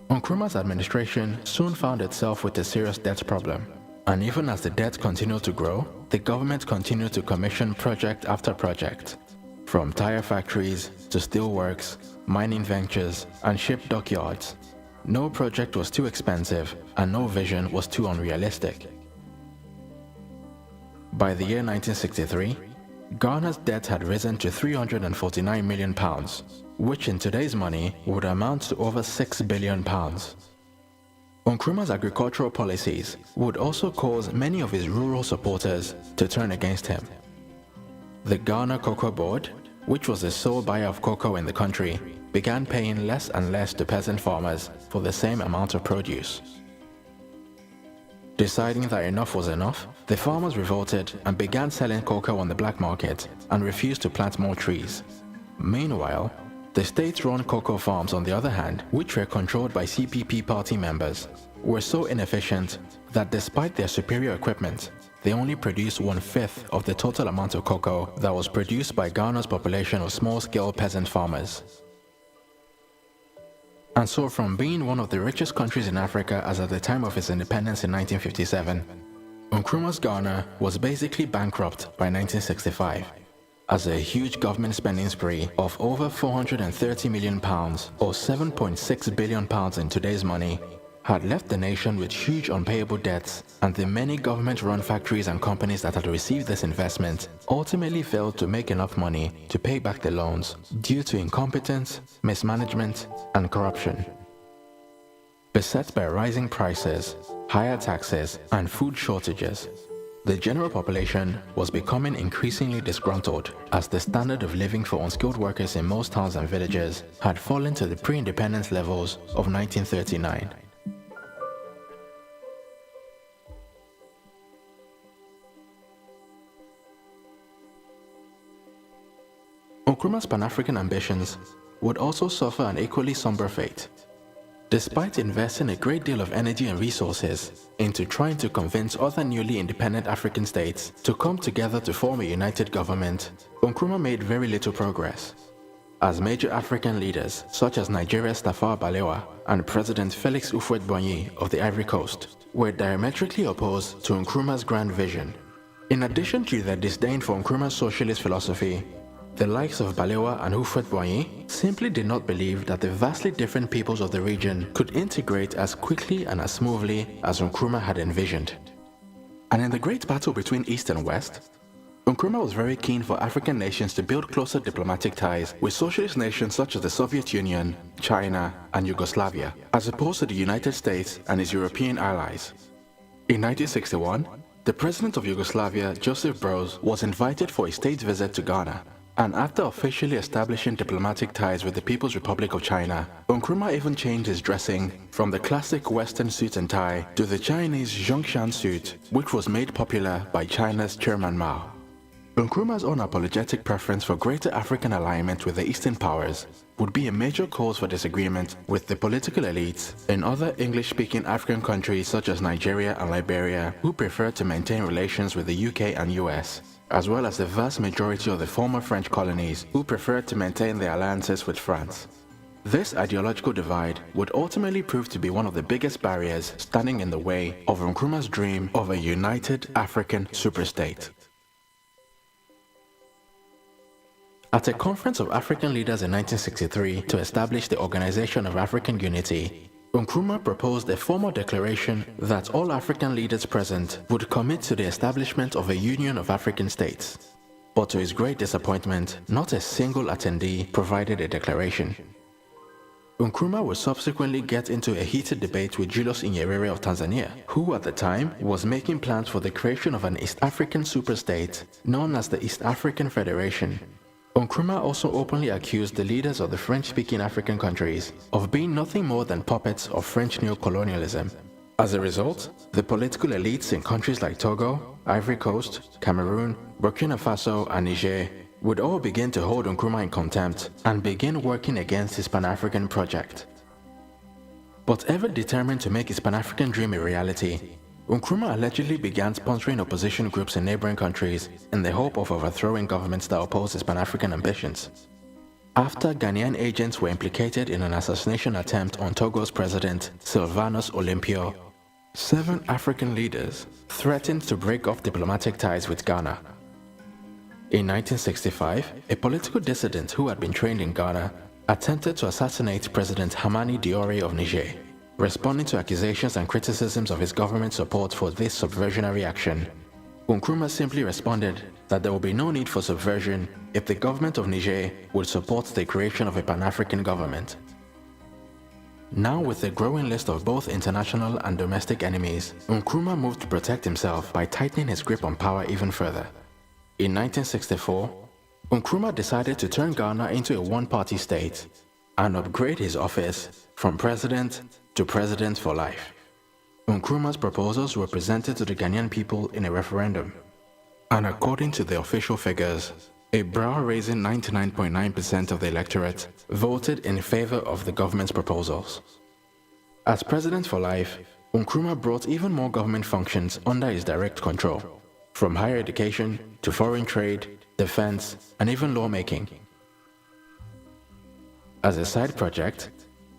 Nkrumah's administration soon found itself with a serious debt problem. And even as the debt continued to grow, the government continued to commission project after project, from tire factories to steel works, mining ventures, and ship dockyards. No project was too expensive, and no vision was too unrealistic. By the year 1963, Ghana's debt had risen to £349 million, which in today's money would amount to over £6 billion. Nkrumah's agricultural policies would also cause many of his rural supporters to turn against him. The Ghana Cocoa Board, which was the sole buyer of cocoa in the country, began paying less and less to peasant farmers for the same amount of produce. Deciding that enough was enough, the farmers revolted and began selling cocoa on the black market and refused to plant more trees. Meanwhile, the state-run cocoa farms, on the other hand, which were controlled by CPP party members, were so inefficient that despite their superior equipment, they only produced 1/5 of the total amount of cocoa that was produced by Ghana's population of small-scale peasant farmers. And so from being one of the richest countries in Africa as at the time of its independence in 1957, Nkrumah's Ghana was basically bankrupt by 1965, as a huge government spending spree of over £430 million, or £7.6 billion in today's money, had left the nation with huge unpayable debts, and the many government-run factories and companies that had received this investment ultimately failed to make enough money to pay back the loans due to incompetence, mismanagement, and corruption. Beset by rising prices, higher taxes, and food shortages, the general population was becoming increasingly disgruntled as the standard of living for unskilled workers in most towns and villages had fallen to the pre-independence levels of 1939. Nkrumah's Pan-African ambitions would also suffer an equally somber fate. Despite investing a great deal of energy and resources into trying to convince other newly independent African states to come together to form a united government, Nkrumah made very little progress, as major African leaders such as Nigeria's Tafawa Balewa and President Felix Houphouët-Boigny of the Ivory Coast were diametrically opposed to Nkrumah's grand vision. In addition to their disdain for Nkrumah's socialist philosophy, the likes of Balewa and Houphouët-Boigny simply did not believe that the vastly different peoples of the region could integrate as quickly and as smoothly as Nkrumah had envisioned. And in the great battle between East and West, Nkrumah was very keen for African nations to build closer diplomatic ties with socialist nations such as the Soviet Union, China, and Yugoslavia, as opposed to the United States and its European allies. In 1961, the president of Yugoslavia, Josip Broz, was invited for a state visit to Ghana. And after officially establishing diplomatic ties with the People's Republic of China, Nkrumah even changed his dressing from the classic Western suit and tie to the Chinese Zhongshan suit, which was made popular by China's Chairman Mao. Nkrumah's unapologetic preference for greater African alignment with the Eastern powers would be a major cause for disagreement with the political elites in other English-speaking African countries such as Nigeria and Liberia, who preferred to maintain relations with the UK and US, as well as the vast majority of the former French colonies who preferred to maintain their alliances with France. This ideological divide would ultimately prove to be one of the biggest barriers standing in the way of Nkrumah's dream of a united African superstate. At a conference of African leaders in 1963 to establish the Organization of African Unity, Nkrumah proposed a formal declaration that all African leaders present would commit to the establishment of a Union of African States. But to his great disappointment, not a single attendee provided a declaration. Nkrumah would subsequently get into a heated debate with Julius Nyerere of Tanzania, who at the time was making plans for the creation of an East African superstate known as the East African Federation. Nkrumah also openly accused the leaders of the French-speaking African countries of being nothing more than puppets of French neocolonialism. As a result, the political elites in countries like Togo, Ivory Coast, Cameroon, Burkina Faso, and Niger would all begin to hold Nkrumah in contempt and begin working against his Pan-African project. But ever determined to make his Pan-African dream a reality, Nkrumah allegedly began sponsoring opposition groups in neighboring countries in the hope of overthrowing governments that opposed his Pan-African ambitions. After Ghanaian agents were implicated in an assassination attempt on Togo's president, Sylvanus Olympio, 7 African leaders threatened to break off diplomatic ties with Ghana. In 1965, a political dissident who had been trained in Ghana attempted to assassinate President Hamani Diori of Niger. Responding to accusations and criticisms of his government support for this subversionary action, Nkrumah simply responded that there would be no need for subversion if the government of Niger would support the creation of a Pan-African government. Now with a growing list of both international and domestic enemies, Nkrumah moved to protect himself by tightening his grip on power even further. In 1964, Nkrumah decided to turn Ghana into a one-party state and upgrade his office from president to president for life. Nkrumah's proposals were presented to the Ghanaian people in a referendum, and according to the official figures, a brow-raising 99.9% of the electorate voted in favor of the government's proposals. As president for life, Nkrumah brought even more government functions under his direct control, from higher education to foreign trade, defense, and even lawmaking. As a side project,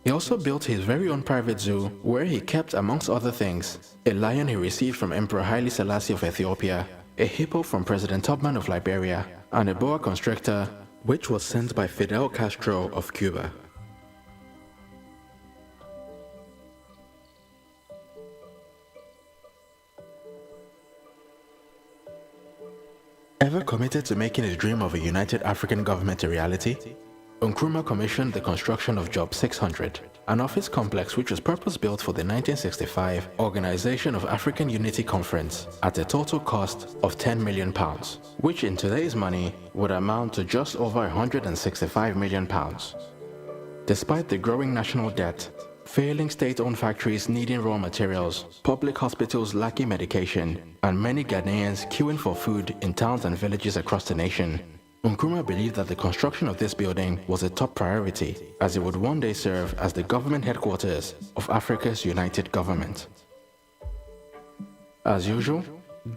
he also built his very own private zoo where he kept, amongst other things, a lion he received from Emperor Haile Selassie of Ethiopia, a hippo from President Tubman of Liberia, and a boa constrictor which was sent by Fidel Castro of Cuba. Ever committed to making his dream of a united African government a reality? Nkrumah commissioned the construction of Job 600, an office complex which was purpose-built for the 1965 Organization of African Unity Conference at a total cost of £10 million, which in today's money would amount to just over £165 million. Despite the growing national debt, failing state-owned factories needing raw materials, public hospitals lacking medication, and many Ghanaians queuing for food in towns and villages across the nation, Nkrumah believed that the construction of this building was a top priority, as it would one day serve as the government headquarters of Africa's united government. As usual,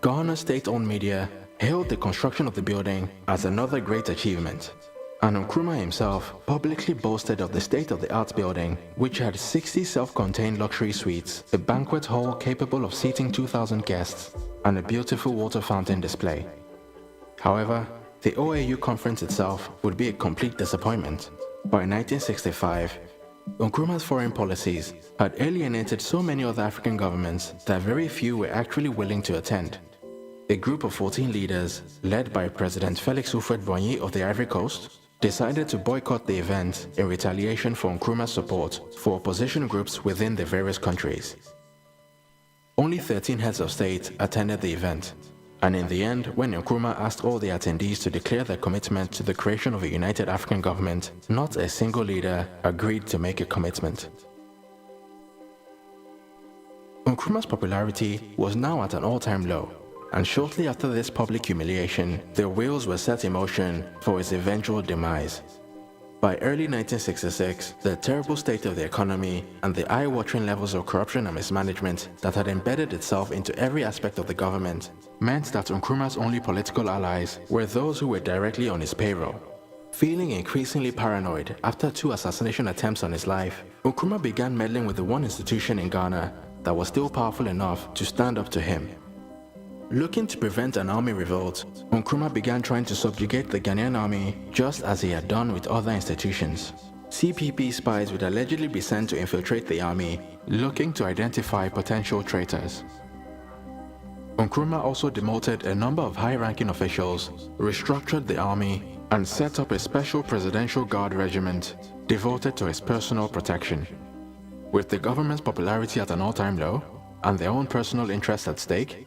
Ghana's state-owned media hailed the construction of the building as another great achievement, and Nkrumah himself publicly boasted of the state-of-the-art building, which had 60 self-contained luxury suites, a banquet hall capable of seating 2,000 guests, and a beautiful water fountain display. However, the OAU conference itself would be a complete disappointment. By 1965, Nkrumah's foreign policies had alienated so many other African governments that very few were actually willing to attend. A group of 14 leaders, led by President Felix Houphouët-Boigny of the Ivory Coast, decided to boycott the event in retaliation for Nkrumah's support for opposition groups within the various countries. Only 13 heads of state attended the event, and in the end, when Nkrumah asked all the attendees to declare their commitment to the creation of a united African government, not a single leader agreed to make a commitment. Nkrumah's popularity was now at an all-time low, and shortly after this public humiliation, the wheels were set in motion for his eventual demise. By early 1966, the terrible state of the economy and the eye-watering levels of corruption and mismanagement that had embedded itself into every aspect of the government meant that Nkrumah's only political allies were those who were directly on his payroll. Feeling increasingly paranoid after 2 assassination attempts on his life, Nkrumah began meddling with the one institution in Ghana that was still powerful enough to stand up to him. Looking to prevent an army revolt, Nkrumah began trying to subjugate the Ghanaian army just as he had done with other institutions. CPP spies would allegedly be sent to infiltrate the army, looking to identify potential traitors. Nkrumah also demoted a number of high-ranking officials, restructured the army, and set up a special presidential guard regiment devoted to his personal protection. With the government's popularity at an all-time low, and their own personal interests at stake,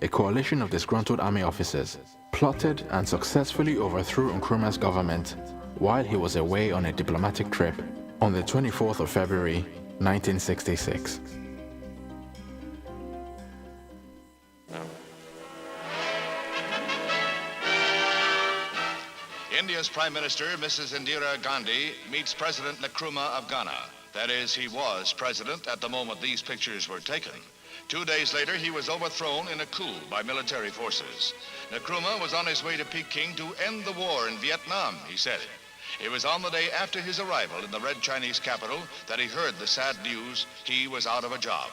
a coalition of disgruntled army officers plotted and successfully overthrew Nkrumah's government while he was away on a diplomatic trip on the 24th of February, 1966. India's Prime Minister, Mrs. Indira Gandhi, meets President Nkrumah of Ghana. That is, he was president at the moment these pictures were taken. 2 days later, he was overthrown in a coup by military forces. Nkrumah was on his way to Peking to end the war in Vietnam, he said. It was on the day after his arrival in the Red Chinese capital that he heard the sad news he was out of a job.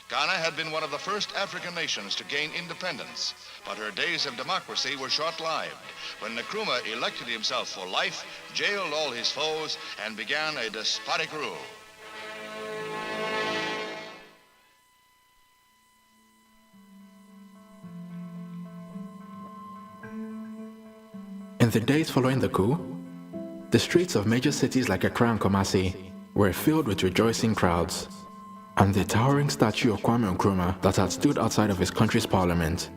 Ghana had been one of the first African nations to gain independence, but her days of democracy were short-lived when Nkrumah elected himself for life, jailed all his foes, and began a despotic rule. In the days following the coup, the streets of major cities like Accra and Kumasi were filled with rejoicing crowds, and the towering statue of Kwame Nkrumah that had stood outside of his country's parliament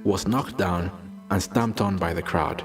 was knocked down and stamped on by the crowd.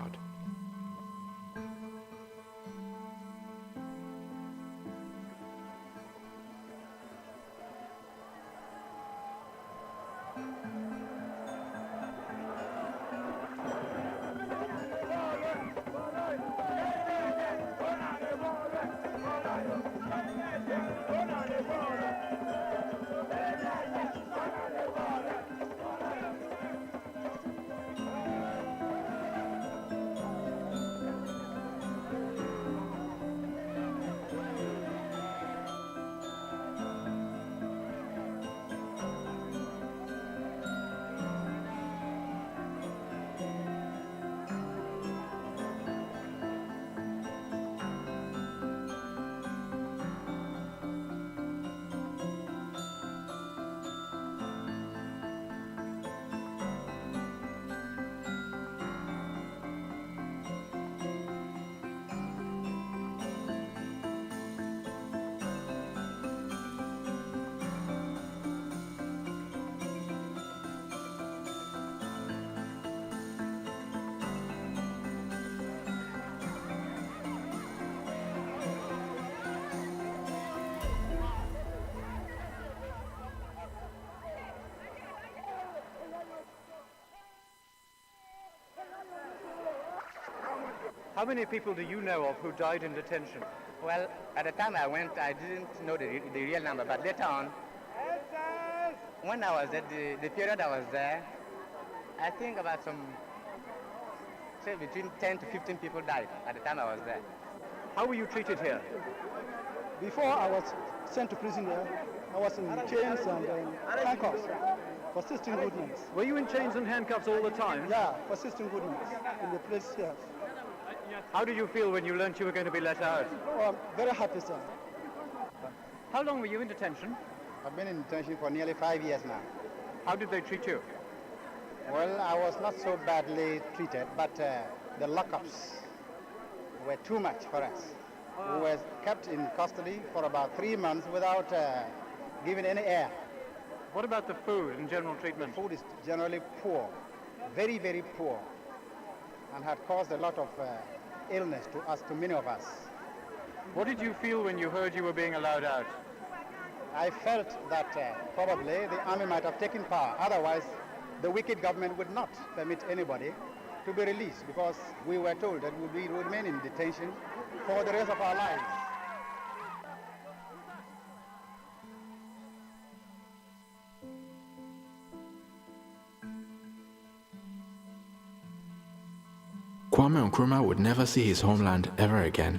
How many people do you know of who died in detention? Well, at the time I went, I didn't know the real number, but later on, when I was there, the period I was there, I think about say between 10 to 15 people died at the time I was there. How were you treated here? Before I was sent to prison there, I was in chains and handcuffs for assisting goodness. Were you in chains and handcuffs all the time? Yeah, for assisting goodness in the place here. How did you feel when you learnt you were going to be let out? Oh, I'm very happy, sir. How long were you in detention? I've been in detention for nearly 5 years now. How did they treat you? Well, I was not so badly treated, but the lockups were too much for us. We were kept in custody for about 3 months without giving any air. What about the food and general treatment? The food is generally poor, very, very poor, and had caused a lot of illness to many of us. What did you feel when you heard you were being allowed out? I felt that probably the army might have taken power. Otherwise, the wicked government would not permit anybody to be released, because we were told that we would remain in detention for the rest of our lives. Kwame Nkrumah would never see his homeland ever again.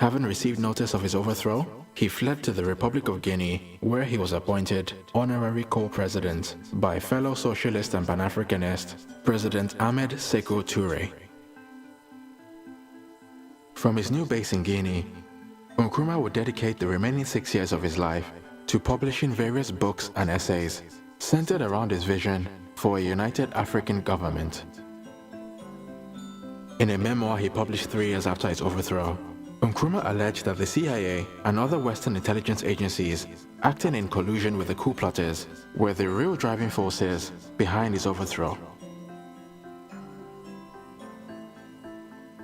Having received notice of his overthrow, he fled to the Republic of Guinea, where he was appointed honorary co-president by fellow socialist and Pan-Africanist President Ahmed Sékou Touré. From his new base in Guinea, Nkrumah would dedicate the remaining 6 years of his life to publishing various books and essays centered around his vision for a united African government. In a memoir he published 3 years after his overthrow, Nkrumah alleged that the CIA and other Western intelligence agencies acting in collusion with the coup plotters were the real driving forces behind his overthrow.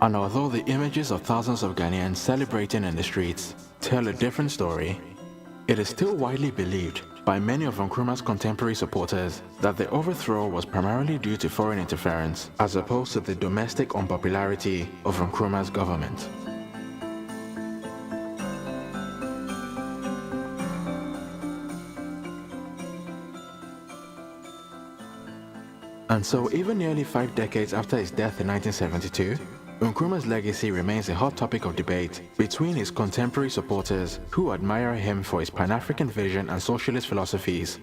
And although the images of thousands of Ghanaians celebrating in the streets tell a different story, it is still widely believed by many of Nkrumah's contemporary supporters that the overthrow was primarily due to foreign interference as opposed to the domestic unpopularity of Nkrumah's government. And so even nearly 5 decades after his death in 1972, Nkrumah's legacy remains a hot topic of debate between his contemporary supporters who admire him for his Pan-African vision and socialist philosophies,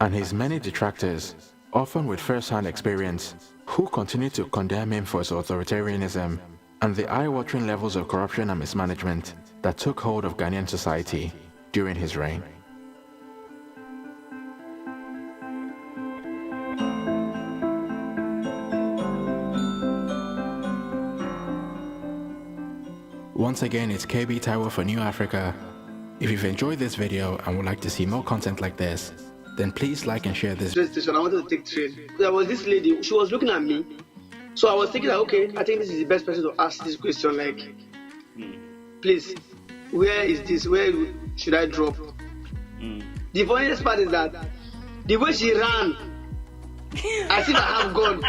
and his many detractors, often with first-hand experience, who continue to condemn him for his authoritarianism and the eye-watering levels of corruption and mismanagement that took hold of Ghanaian society during his reign. Once again, it's KB Taiwo for New Africa, If you've enjoyed this video and would like to see more content like this, then please like and share this. Train station, I wanted to take train. There was this lady, she was looking at me. So I was thinking, okay, I think this is the best person to ask this question, like, please, where is this? Where should I drop? The funniest part is that the way she ran, as if I have gone.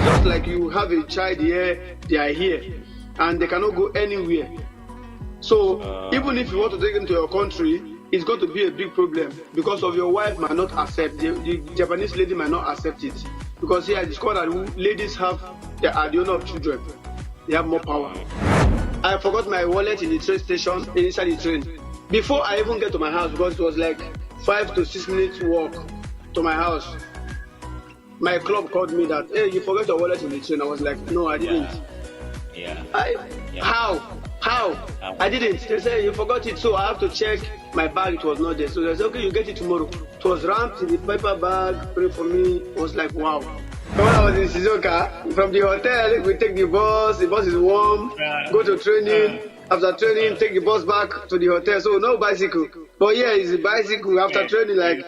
Just like you have a child here, they are here, and they cannot go anywhere. So even if you want to take them to your country, it's going to be a big problem because of your wife might not accept, the Japanese lady might not accept it. Because here I discovered that ladies are the owner of children. They have more power. I forgot my wallet in the train station, inside the train. Before I even get to my house, because it was like 5 to 6 minutes walk to my house, my club called me that, hey, you forgot your wallet in the train. I was like, no, I didn't. How? I didn't. They said, you forgot it, so I have to check my bag. It was not there. So they said, okay, you get it tomorrow. It was wrapped in the paper bag, pray for me. It was like, wow. So when I was in Shizuoka, from the hotel, we take the bus is warm, go to training. After training, take the bus back to the hotel. So no bicycle. But yeah, it's a bicycle after training, like.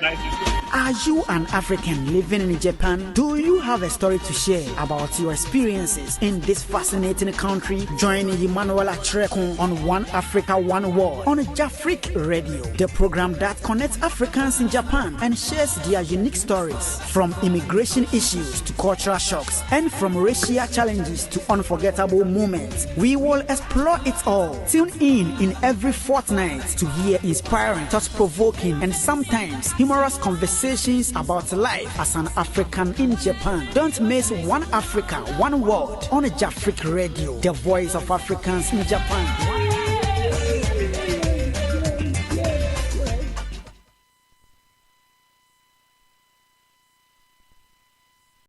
Are you an African living in Japan? Do you have a story to share about your experiences in this fascinating country? Join Emmanuel Atrekun on One Africa, One World on Jafric Radio, the program that connects Africans in Japan and shares their unique stories, from immigration issues to cultural shocks and from racial challenges to unforgettable moments. We will explore it all. Tune in every fortnight to hear inspiring, thought-provoking and sometimes humorous conversations about life as an African in Japan. Don't miss One Africa, One World on Jafric Radio, the voice of Africans in Japan.